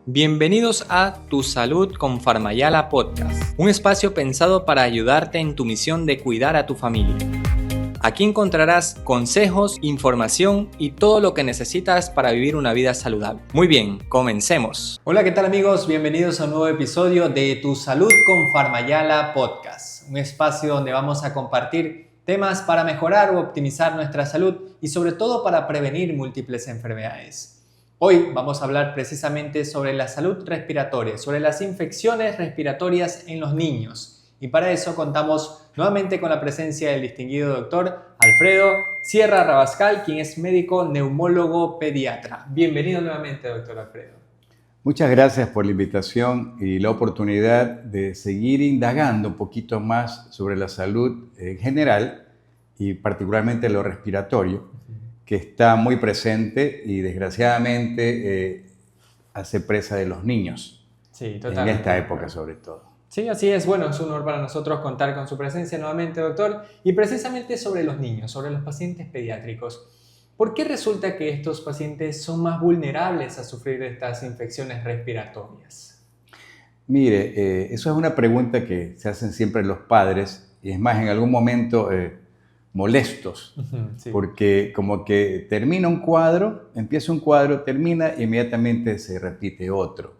Bienvenidos a Tu Salud con Farmayala Podcast, un espacio pensado para ayudarte en tu misión de cuidar a tu familia. Aquí encontrarás consejos, información y todo lo que necesitas para vivir una vida saludable. Muy bien, comencemos. Hola, ¿qué tal amigos? Bienvenidos a un nuevo episodio de Tu Salud con Farmayala Podcast, un espacio donde vamos a compartir temas para mejorar o optimizar nuestra salud y sobre todo para prevenir múltiples enfermedades. Hoy vamos a hablar precisamente sobre la salud respiratoria, sobre las infecciones respiratorias en los niños. Y para eso contamos nuevamente con la presencia del distinguido doctor Alfredo Sierra Rabascal, quien es médico neumólogo pediatra. Bienvenido nuevamente, doctor Alfredo. Muchas gracias por la invitación y la oportunidad de seguir indagando un poquito más sobre la salud en general y particularmente lo respiratorio, que está muy presente y desgraciadamente hace presa de los niños. Sí, totalmente. En esta época sobre todo. Sí, así es. Bueno, es un honor para nosotros contar con su presencia nuevamente, doctor. Y precisamente sobre los niños, sobre los pacientes pediátricos. ¿Por qué resulta que estos pacientes son más vulnerables a sufrir estas infecciones respiratorias? Mire, eso es una pregunta que se hacen siempre los padres y es más, en algún momento molestos, sí. Porque como que termina un cuadro, empieza un cuadro, termina y inmediatamente se repite otro.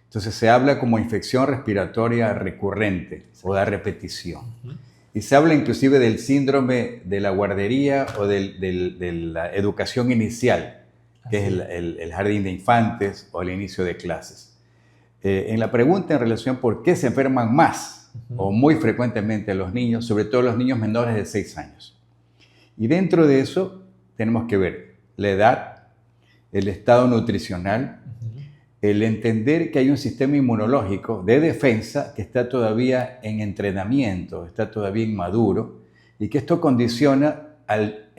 Entonces se habla como infección respiratoria recurrente o de repetición. Y se habla inclusive del síndrome de la guardería o de la educación inicial, que es el jardín de infantes o el inicio de clases. En la pregunta en relación por qué se enferman más o muy frecuentemente los niños, sobre todo los niños menores de 6 años. Y dentro de eso tenemos que ver la edad, el estado nutricional, el entender que hay un sistema inmunológico de defensa que está todavía en entrenamiento, está todavía inmaduro, y que esto condiciona al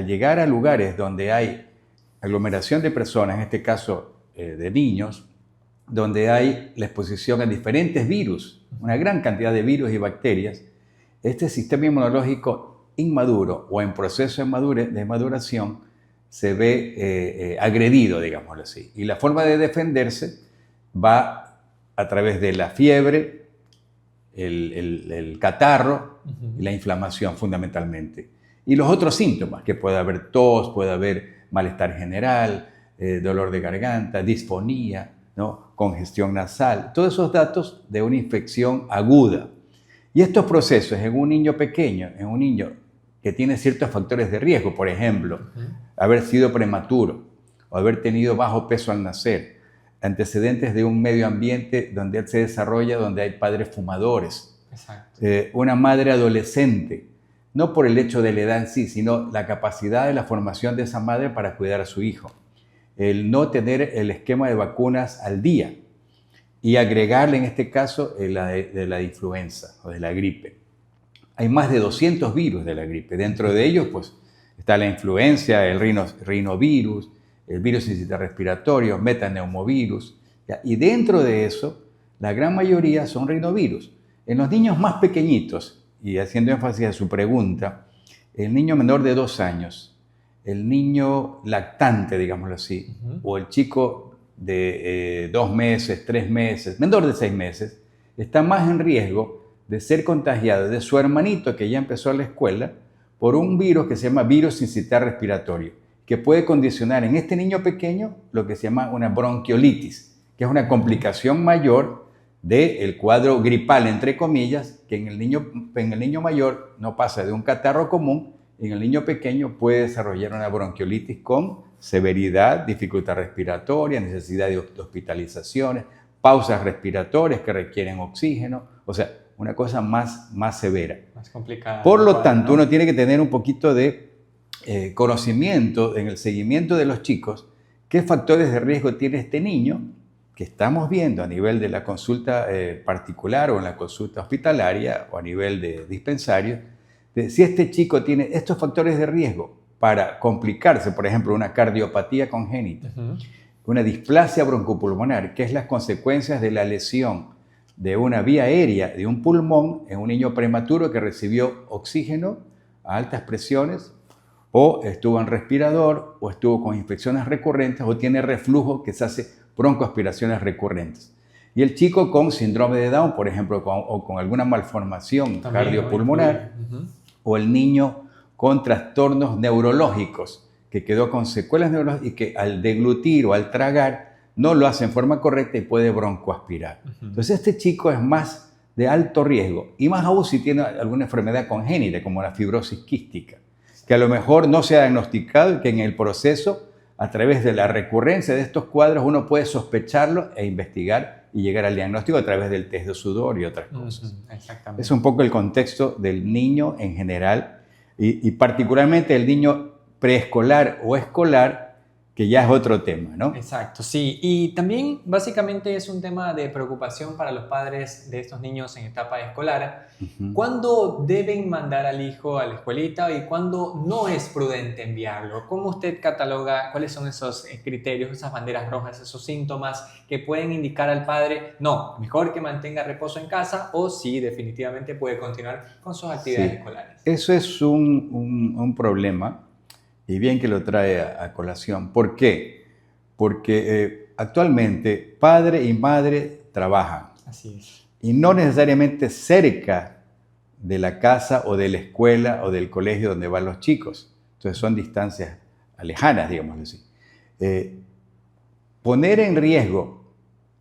llegar a lugares donde hay aglomeración de personas, en este caso de niños, donde hay la exposición a diferentes virus, una gran cantidad de virus y bacterias. Este sistema inmunológico inmaduro o en proceso de maduración se ve agredido, digámoslo así. Y la forma de defenderse va a través de la fiebre, el catarro y la inflamación fundamentalmente. Y los otros síntomas, que puede haber tos, puede haber malestar general, dolor de garganta, disfonía, ¿no? Congestión nasal, todos esos datos de una infección aguda. Y estos procesos en un niño pequeño, en un niño que tiene ciertos factores de riesgo, por ejemplo, haber sido prematuro o haber tenido bajo peso al nacer, antecedentes de un medio ambiente donde él se desarrolla, donde hay padres fumadores, una madre adolescente, no por el hecho de la edad en sí, sino la capacidad de la formación de esa madre para cuidar a su hijo, el no tener el esquema de vacunas al día y agregarle en este caso de la influenza o de la gripe. Hay más de 200 virus de la gripe. Dentro de ellos pues, está la influenza, el rinovirus, el virus sincitial respiratorio, metaneumovirus. ¿Ya? Y dentro de eso, la gran mayoría son rinovirus. En los niños más pequeñitos, y haciendo énfasis a su pregunta, el niño menor de 2 años, el niño lactante, digámoslo así, o el chico de 2 meses, 3 meses, menor de 6 meses, está más en riesgo de ser contagiado de su hermanito que ya empezó la escuela por un virus que se llama virus sincitial respiratorio, que puede condicionar en este niño pequeño lo que se llama una bronquiolitis, que es una complicación mayor del cuadro gripal, entre comillas, que en el niño mayor no pasa de un catarro común, y en el niño pequeño puede desarrollar una bronquiolitis con severidad, dificultad respiratoria, necesidad de hospitalizaciones, pausas respiratorias que requieren oxígeno, o sea, una cosa más severa. Más complicada. Por lo tanto, uno tiene que tener un poquito de conocimiento en el seguimiento de los chicos, qué factores de riesgo tiene este niño que estamos viendo a nivel de la consulta particular o en la consulta hospitalaria o a nivel de dispensario, de si este chico tiene estos factores de riesgo para complicarse, por ejemplo, una cardiopatía congénita, una displasia broncopulmonar, que es las consecuencias de la lesión de una vía aérea de un pulmón en un niño prematuro que recibió oxígeno a altas presiones o estuvo en respirador o estuvo con infecciones recurrentes o tiene reflujo que se hace broncoaspiraciones recurrentes. Y el chico con síndrome de Down, por ejemplo, o con alguna malformación cardiopulmonar, o el niño con trastornos neurológicos, que quedó con secuelas neurológicas y que al deglutir o al tragar no lo hace en forma correcta y puede broncoaspirar. Entonces este chico es más de alto riesgo, y más aún si tiene alguna enfermedad congénita como la fibrosis quística, que a lo mejor no se ha diagnosticado y que en el proceso, a través de la recurrencia de estos cuadros, uno puede sospecharlo e investigar y llegar al diagnóstico a través del test de sudor y otras cosas. Exactamente. Es un poco el contexto del niño en general y particularmente el niño preescolar o escolar, que ya es otro tema, ¿no? Exacto, sí. Y también básicamente es un tema de preocupación para los padres de estos niños en etapa escolar. ¿Cuándo deben mandar al hijo a la escuelita y cuándo no es prudente enviarlo? ¿Cómo usted cataloga cuáles son esos criterios, esas banderas rojas, esos síntomas que pueden indicar al padre, no, mejor que mantenga reposo en casa, o sí, definitivamente puede continuar con sus actividades escolares? Eso es un problema. Y bien que lo trae a colación. ¿Por qué? Porque actualmente padre y madre trabajan. Así es. Y no necesariamente cerca de la casa o de la escuela o del colegio donde van los chicos. Entonces son distancias lejanas, digamos así. Poner en riesgo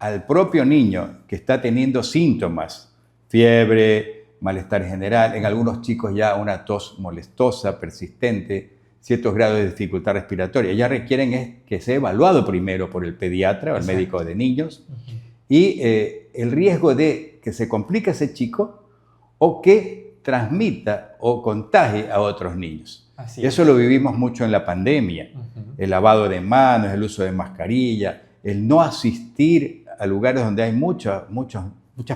al propio niño que está teniendo síntomas, fiebre, malestar general, en algunos chicos ya una tos molestosa, persistente, ciertos grados de dificultad respiratoria. Ya requieren que sea evaluado primero por el pediatra o el médico de niños y el riesgo de que se complique ese chico o que transmita o contagie a otros niños. Eso lo vivimos mucho en la pandemia. El lavado de manos, el uso de mascarilla, el no asistir a lugares donde hay muchas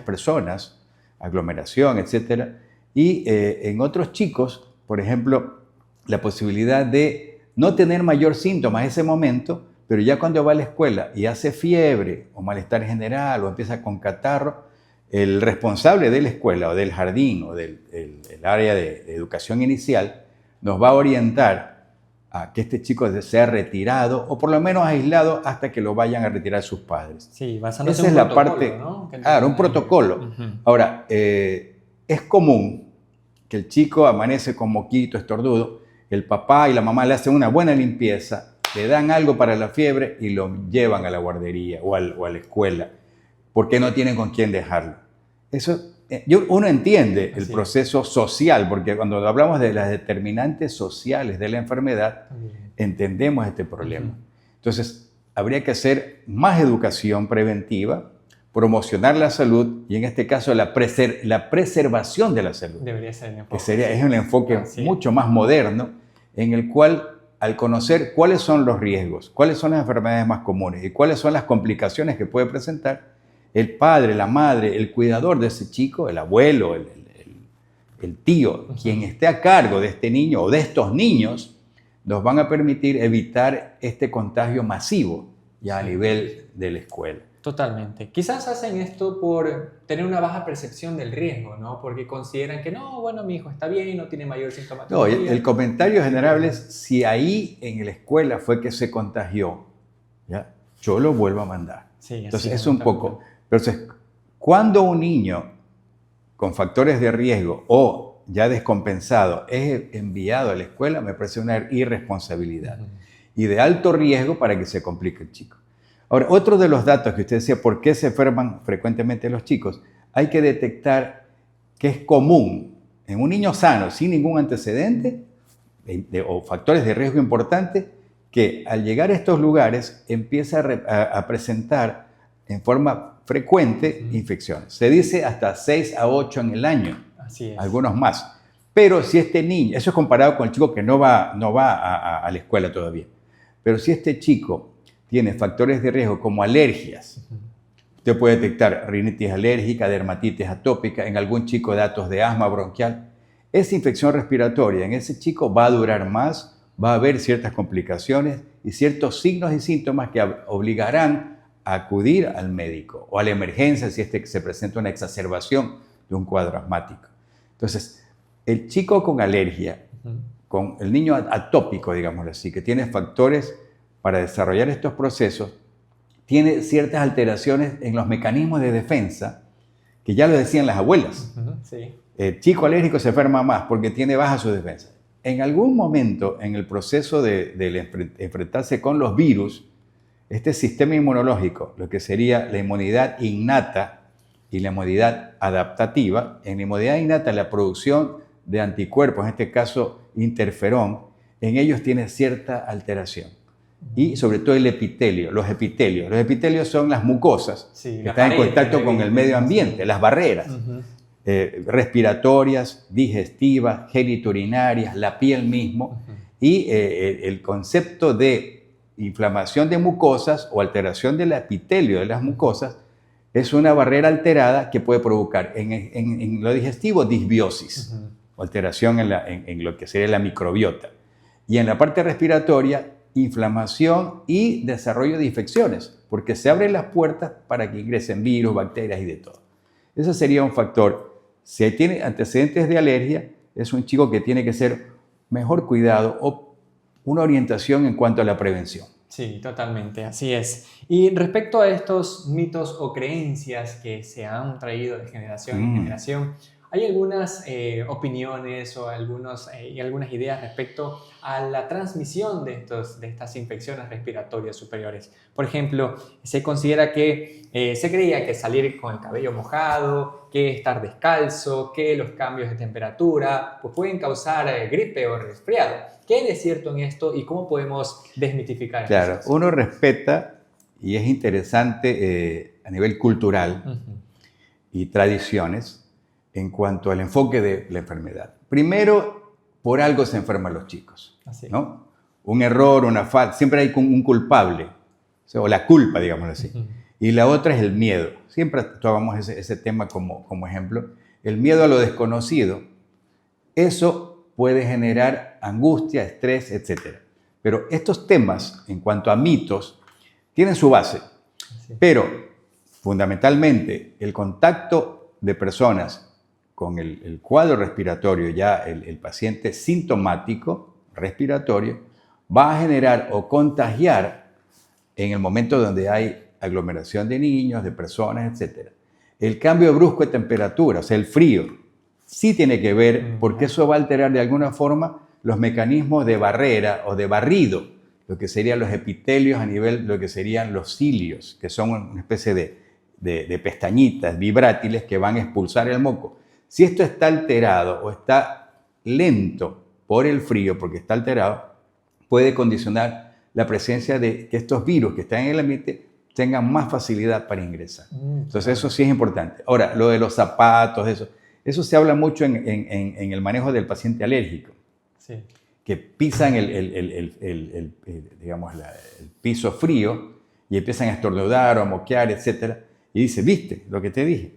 personas, aglomeración, etc. Y en otros chicos, por ejemplo, la posibilidad de no tener mayor síntoma en ese momento, pero ya cuando va a la escuela y hace fiebre o malestar general o empieza con catarro, el responsable de la escuela o del jardín o del área de educación inicial nos va a orientar a que este chico sea retirado o por lo menos aislado hasta que lo vayan a retirar sus padres. Sí, basándose esa en es un la protocolo, parte, ¿no? Claro, un protocolo. Ahora, es común que el chico amanece con moquito, estornudo, el papá y la mamá le hacen una buena limpieza, le dan algo para la fiebre y lo llevan a la guardería o a la escuela, porque no tienen con quién dejarlo. Eso, uno entiende el proceso social, porque cuando hablamos de las determinantes sociales de la enfermedad, entendemos este problema. Entonces, habría que hacer más educación preventiva, promocionar la salud y en este caso la preservación de la salud. Debería ser el enfoque. Es un enfoque mucho más moderno en el cual, al conocer cuáles son los riesgos, cuáles son las enfermedades más comunes y cuáles son las complicaciones que puede presentar, el padre, la madre, el cuidador de ese chico, el abuelo, el tío, quien esté a cargo de este niño o de estos niños, nos van a permitir evitar este contagio masivo ya a nivel de la escuela. Totalmente. Quizás hacen esto por tener una baja percepción del riesgo, ¿no? Porque consideran que no, bueno, mi hijo está bien, no tiene mayor sintomatología. No, el comentario general es, si ahí en la escuela fue que se contagió, ¿ya? Yo lo vuelvo a mandar. Sí, entonces es un poco... Entonces, cuando un niño con factores de riesgo o ya descompensado es enviado a la escuela, me parece una irresponsabilidad y de alto riesgo para que se complique el chico. Ahora, otro de los datos que usted decía, ¿por qué se enferman frecuentemente los chicos? Hay que detectar que es común en un niño sano, sin ningún antecedente o factores de riesgo importantes, que al llegar a estos lugares empieza a presentar en forma frecuente infecciones. Se dice hasta 6 a 8 en el año, Así es. Algunos más. Pero si este niño, eso es comparado con el chico que no va a la escuela todavía, pero si este chico tiene factores de riesgo como alergias, usted puede detectar rinitis alérgica, dermatitis atópica, en algún chico datos de asma bronquial, esa infección respiratoria en ese chico va a durar más, va a haber ciertas complicaciones y ciertos signos y síntomas que obligarán a acudir al médico o a la emergencia si se presenta una exacerbación de un cuadro asmático. Entonces, el chico con alergia, con el niño atópico, digámoslo así, que tiene factores para desarrollar estos procesos, tiene ciertas alteraciones en los mecanismos de defensa, que ya lo decían las abuelas. Sí. El chico alérgico se enferma más porque tiene baja su defensa. En algún momento, en el proceso de enfrentarse con los virus, este sistema inmunológico, lo que sería la inmunidad innata y la inmunidad adaptativa, en la inmunidad innata la producción de anticuerpos, en este caso interferón, en ellos tiene cierta alteración. Y sobre todo el epitelio, los epitelios. Los epitelios son las mucosas que están en contacto con el medio ambiente, las barreras. Respiratorias, digestivas, genitourinarias, la piel mismo, y el concepto de inflamación de mucosas o alteración del epitelio de las mucosas es una barrera alterada que puede provocar en lo digestivo disbiosis, o alteración en lo que sería la microbiota, y en la parte respiratoria inflamación y desarrollo de infecciones, porque se abren las puertas para que ingresen virus, bacterias y de todo. Ese sería un factor. Si tiene antecedentes de alergia, es un chico que tiene que ser mejor cuidado o una orientación en cuanto a la prevención. Sí, totalmente, así es. Y respecto a estos mitos o creencias que se han traído de generación en generación, ¿hay algunas opiniones o algunas ideas respecto a la transmisión de estas infecciones respiratorias superiores? Por ejemplo, se considera que se creía que salir con el cabello mojado, que estar descalzo, que los cambios de temperatura pues pueden causar gripe o resfriado. ¿Qué hay de cierto en esto y cómo podemos desmitificar esto? Claro, uno respeta, y es interesante a nivel cultural y tradiciones, en cuanto al enfoque de la enfermedad. Primero, por algo se enferman los chicos, ¿no? Un error, una falta, siempre hay un culpable, o la culpa, digámoslo así. Y la otra es el miedo. Siempre tomamos ese tema como ejemplo. El miedo a lo desconocido, eso puede generar angustia, estrés, etc. Pero estos temas, en cuanto a mitos, tienen su base. Pero, fundamentalmente, el contacto de personas con el cuadro respiratorio, ya el paciente sintomático respiratorio, va a generar o contagiar en el momento donde hay aglomeración de niños, de personas, etc. El cambio brusco de temperatura, o sea, el frío, sí tiene que ver porque eso va a alterar de alguna forma los mecanismos de barrera o de barrido, lo que serían los epitelios a nivel de lo que serían los cilios, que son una especie de pestañitas vibrátiles que van a expulsar el moco. Si esto está alterado o está lento por el frío, porque está alterado, puede condicionar la presencia de que estos virus que están en el ambiente tengan más facilidad para ingresar. Entonces eso sí es importante. Ahora, lo de los zapatos, eso se habla mucho en el manejo del paciente alérgico, que pisan el piso frío y empiezan a estornudar o a moquear, etc. Y dice, ¿viste lo que te dije?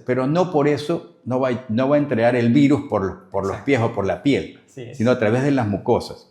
Pero no por eso no va a entregar el virus por los pies o por la piel, sino a través de las mucosas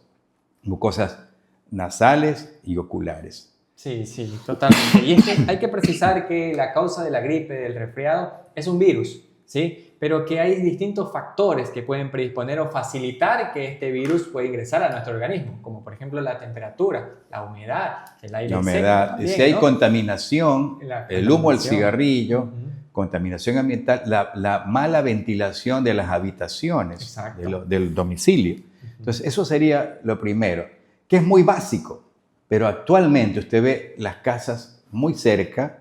nasales y oculares. Sí, totalmente. Y es que hay que precisar que la causa de la gripe, del resfriado, es un virus, ¿sí? Pero que hay distintos factores que pueden predisponer o facilitar que este virus pueda ingresar a nuestro organismo, como por ejemplo la temperatura, la humedad, el aire seco también, si hay contaminación, el humo del cigarrillo, contaminación ambiental, la mala ventilación de las habitaciones, del domicilio. Entonces, eso sería lo primero, que es muy básico, pero actualmente usted ve las casas muy cerca,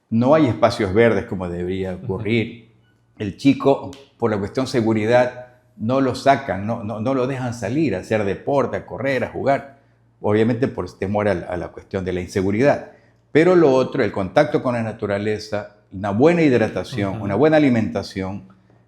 no hay espacios verdes como debería ocurrir. El chico, por la cuestión seguridad, no lo sacan, no lo dejan salir a hacer deporte, a correr, a jugar, obviamente por temor a la cuestión de la inseguridad. Pero lo otro, el contacto con la naturaleza, una buena hidratación, una buena alimentación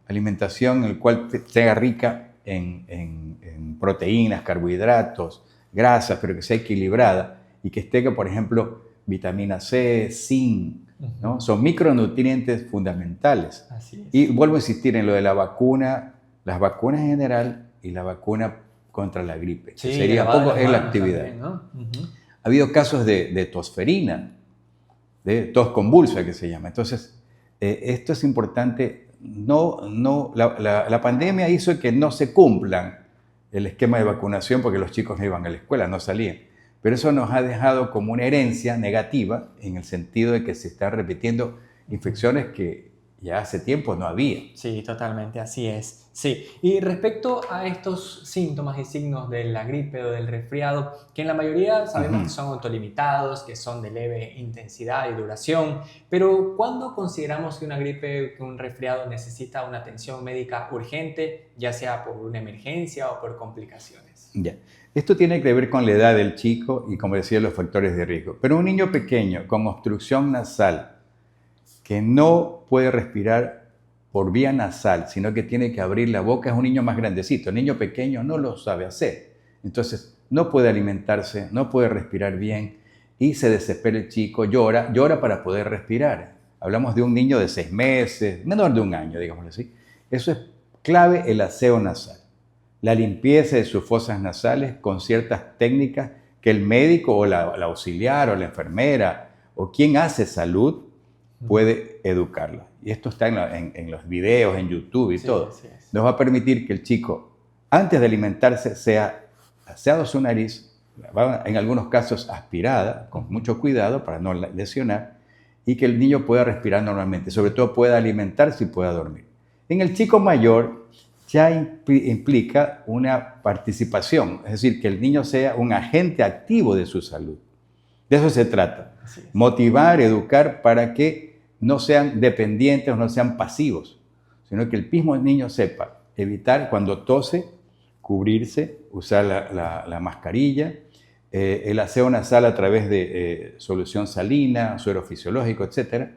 en la cual sea rica en proteínas, carbohidratos, grasas, pero que sea equilibrada y que esté, por ejemplo, vitamina C, zinc, ¿no? Son micronutrientes fundamentales. Así es. Y vuelvo a insistir en lo de la vacuna, las vacunas en general y la vacuna contra la gripe. Sí, sería poco en la actividad. También, ¿no? Ha habido casos de tosferina, de tos convulsa que se llama. Entonces, esto es importante. La pandemia hizo que no se cumplan el esquema de vacunación porque los chicos no iban a la escuela, no salían. pero eso nos ha dejado como una herencia negativa en el sentido de que se están repitiendo infecciones que ya hace tiempo no había. Sí, totalmente, así es. Sí, y respecto a estos síntomas y signos de la gripe o del resfriado, que en la mayoría sabemos que son autolimitados, que son de leve intensidad y duración, pero ¿cuándo consideramos que una gripe, que un resfriado necesita una atención médica urgente, ya sea por una emergencia o por complicaciones? Ya. Esto tiene que ver con la edad del chico y, como decía, los factores de riesgo. Pero un niño pequeño con obstrucción nasal que no puede respirar por vía nasal, sino que tiene que abrir la boca, es un niño más grandecito. El niño pequeño no lo sabe hacer. Entonces, no puede alimentarse, no puede respirar bien y se desespera el chico, llora para poder respirar. Hablamos de un niño de 6 meses, menor de un año, digámoslo así. Eso es clave, el aseo nasal. La limpieza de sus fosas nasales con ciertas técnicas que el médico o la auxiliar o la enfermera o quien hace salud puede educarla. Y esto está en los videos, en YouTube y todo. Nos va a permitir que el chico, antes de alimentarse, sea aseado su nariz, en algunos casos aspirada, con mucho cuidado para no lesionar, y que el niño pueda respirar normalmente, sobre todo pueda alimentarse y pueda dormir. En el chico mayor ya implica una participación, es decir, que el niño sea un agente activo de su salud. De eso se trata. Motivar, educar para que no sean dependientes o no sean pasivos, sino que el mismo niño sepa evitar cuando tose, cubrirse, usar la mascarilla, el aseo nasal a través de solución salina, suero fisiológico, etcétera,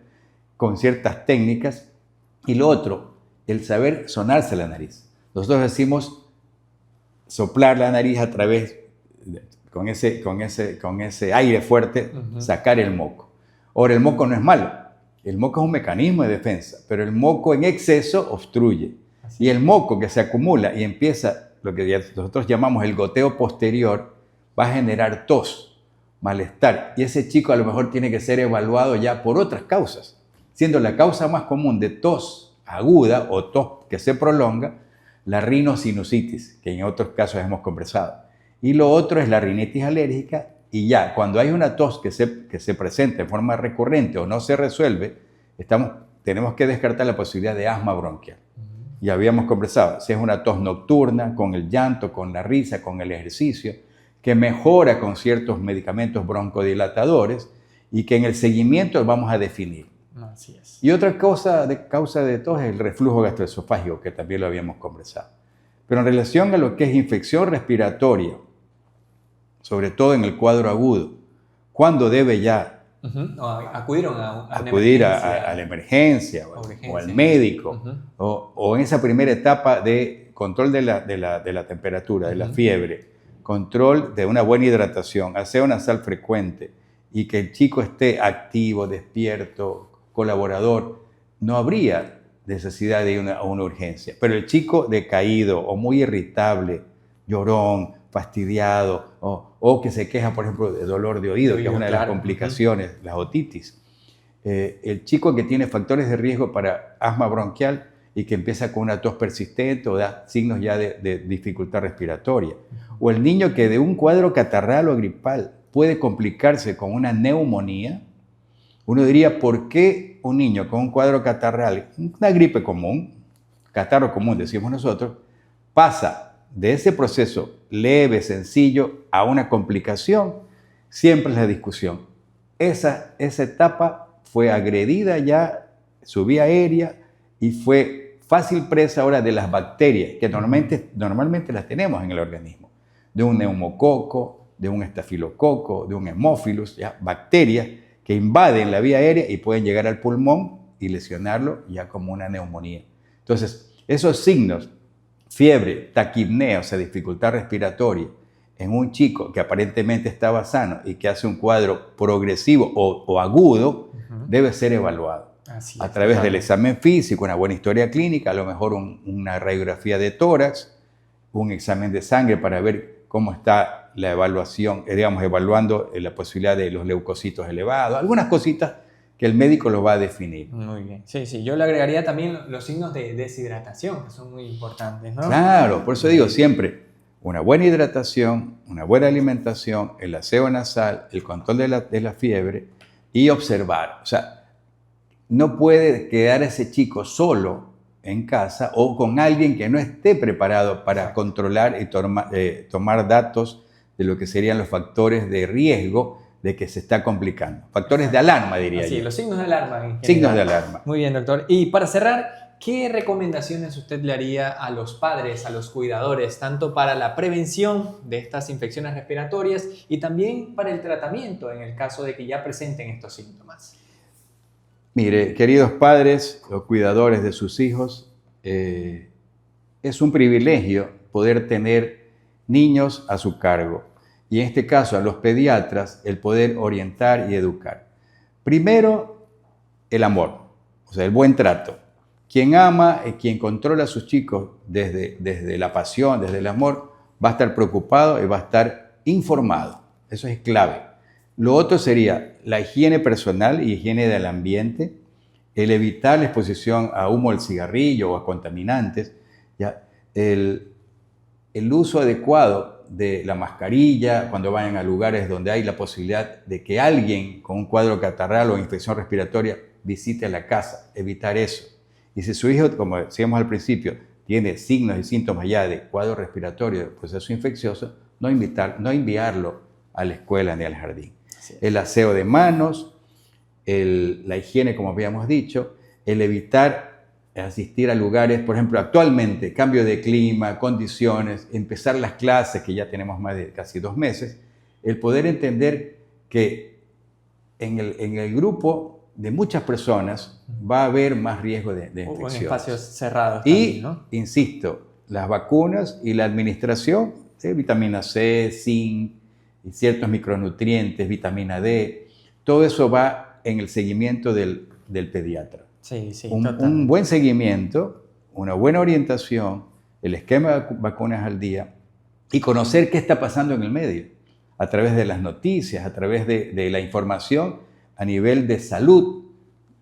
con ciertas técnicas. Y lo otro, el saber sonarse la nariz. Nosotros decimos soplar la nariz a través, con ese aire fuerte, sacar el moco. Ahora, el moco no es malo. El moco es un mecanismo de defensa, pero el moco en exceso obstruye. Y el moco que se acumula y empieza, lo que nosotros llamamos el goteo posterior, va a generar tos, malestar. Y ese chico a lo mejor tiene que ser evaluado ya por otras causas, siendo la causa más común de tos aguda o tos que se prolonga, la rinosinusitis, que en otros casos hemos conversado. Y lo otro es la rinitis alérgica. Y ya, cuando hay una tos que se presenta en forma recurrente o no se resuelve, tenemos que descartar la posibilidad de asma bronquial. Ya habíamos conversado, si es una tos nocturna, con el llanto, con la risa, con el ejercicio, que mejora con ciertos medicamentos broncodilatadores y que en el seguimiento vamos a definir. Así es. Y otra causa de tos es el reflujo gastroesofágico, que también lo habíamos conversado. Pero en relación a lo que es infección respiratoria, sobre todo en el cuadro agudo, ¿cuándo debe ya acudir a la emergencia o al médico? O en esa primera etapa de control de la temperatura, de la fiebre, control de una buena hidratación, aseo nasal frecuente y que el chico esté activo, despierto, colaborador, no habría necesidad de una urgencia. Pero el chico decaído o muy irritable, llorón, fastidiado o que se queja, por ejemplo, de dolor de oído, que es una de las complicaciones, la otitis. El chico que tiene factores de riesgo para asma bronquial y que empieza con una tos persistente o da signos ya de dificultad respiratoria. O el niño que de un cuadro catarral o gripal puede complicarse con una neumonía. Uno diría, ¿por qué un niño con un cuadro catarral, una gripe común, catarro común decimos nosotros, pasa de ese proceso leve, sencillo, a una complicación? Siempre es la discusión. Esa etapa fue agredida ya, su vía aérea, y fue fácil presa ahora de las bacterias, que normalmente las tenemos en el organismo. De un neumococo, de un estafilococo, de un hemófilus, ya, bacterias que invaden la vía aérea y pueden llegar al pulmón y lesionarlo ya como una neumonía. Entonces, esos signos, fiebre, taquipnea, o sea, dificultad respiratoria, en un chico que aparentemente estaba sano y que hace un cuadro progresivo o agudo, debe ser evaluado. A través del examen físico, una buena historia clínica, a lo mejor una radiografía de tórax, un examen de sangre para ver cómo está la evaluación, evaluando la posibilidad de los leucocitos elevados, algunas cositas que el médico lo va a definir. Muy bien. Sí, yo le agregaría también los signos de deshidratación, que son muy importantes, ¿no? Claro, por eso digo siempre, una buena hidratación, una buena alimentación, el aseo nasal, el control de la fiebre y observar. O sea, no puede quedar ese chico solo en casa o con alguien que no esté preparado para controlar y tomar datos de lo que serían los factores de riesgo de que se está complicando. Factores de alarma, diría yo. Sí, los signos de alarma en general. Signos de alarma. Muy bien, doctor. Y para cerrar, ¿qué recomendaciones usted le haría a los padres, a los cuidadores, tanto para la prevención de estas infecciones respiratorias y también para el tratamiento en el caso de que ya presenten estos síntomas? Mire, queridos padres o cuidadores de sus hijos, es un privilegio poder tener niños a su cargo y en este caso a los pediatras el poder orientar y educar. Primero, el amor, o sea, el buen trato. Quien ama y quien controla a sus chicos desde la pasión, desde el amor, va a estar preocupado y va a estar informado. Eso es clave. Lo otro sería la higiene personal y higiene del ambiente, el evitar la exposición a humo del cigarrillo o a contaminantes, ¿ya? El uso adecuado de la mascarilla cuando vayan a lugares donde hay la posibilidad de que alguien con un cuadro catarral o infección respiratoria visite la casa, evitar eso. Y si su hijo, como decíamos al principio, tiene signos y síntomas ya de cuadro respiratorio, de proceso infeccioso, no enviarlo a la escuela ni al jardín. Sí. El aseo de manos, la higiene, como habíamos dicho, el evitar asistir a lugares, por ejemplo, actualmente, cambio de clima, condiciones, empezar las clases, que ya tenemos más de casi 2 meses, el poder entender que en el grupo de muchas personas va a haber más riesgo de infección. En espacios cerrados y, también, ¿no? Insisto, las vacunas y la administración de vitamina C, zinc y ciertos micronutrientes, vitamina D, todo eso va en el seguimiento del pediatra. Sí, sí, un buen seguimiento, una buena orientación, el esquema de vacunas al día y conocer qué está pasando en el medio a través de las noticias, a través de la información a nivel de salud,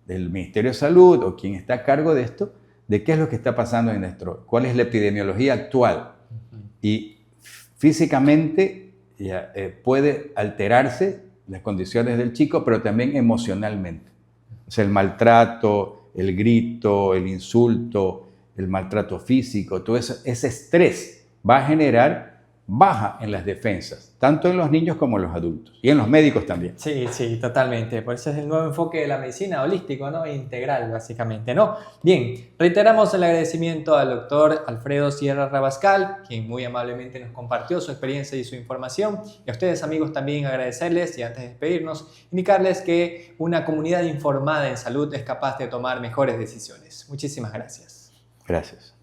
del Ministerio de Salud o quien está a cargo de esto, de qué es lo que está pasando en cuál es la epidemiología actual. Y físicamente puede alterarse las condiciones del chico, pero también emocionalmente. O sea, el maltrato, el grito, el insulto, el maltrato físico, todo eso, ese estrés va a generar baja en las defensas, tanto en los niños como en los adultos y en los médicos también. Sí, sí, totalmente. Por eso es el nuevo enfoque de la medicina holístico, ¿no? Integral, básicamente, ¿no? Bien, reiteramos el agradecimiento al doctor Alfredo Sierra Rabascal, quien muy amablemente nos compartió su experiencia y su información. Y a ustedes, amigos, también agradecerles y antes de despedirnos, indicarles que una comunidad informada en salud es capaz de tomar mejores decisiones. Muchísimas gracias. Gracias.